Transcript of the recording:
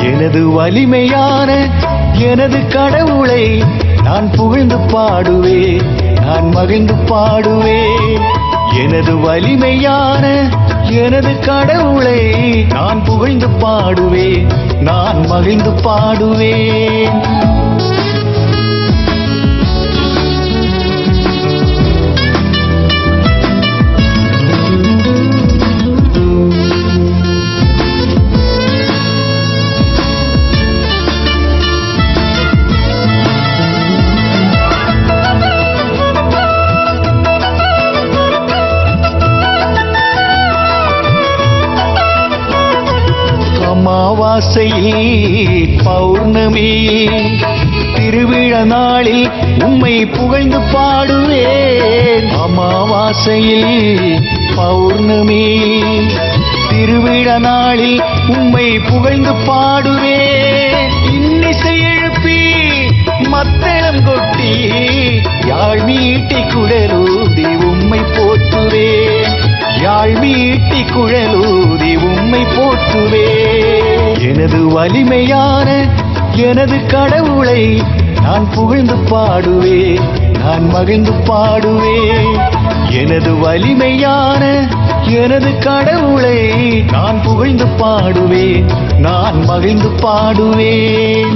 எனது வலிமையான எனது கடவுளை நான் புகழ்ந்து பாடுவேன், நான் மகிழ்ந்து பாடுவேன். எனது வலிமையான எனது கடவுளை நான் புகழ்ந்து பாடுவேன், நான் மகிழ்ந்து பாடுவேன். அமாவாசையில் பௌர்ணமியில் திருவிழா நாளில் உம்மை புகழ்ந்து பாடுவேன். அமாவாசையில் பௌர்ணமியில் திருவிழா நாளில் உம்மை புகழ்ந்து பாடுவேன். இன்னிசை எழுப்பி மத்தளம் கொட்டி யாழ் மீட்டி குழலூதி உம்மை போற்றுவேன், யாழ் மீட்டி குழலூதி உம்மை போற்றுவேன். எனது வலிமையான எனது கடவுளை நான் புகழ்ந்து பாடுவேன், நான் மகிழ்ந்து பாடுவேன். எனது வலிமையான எனது கடவுளை நான் புகழ்ந்து பாடுவேன், நான் மகிழ்ந்து பாடுவேன்.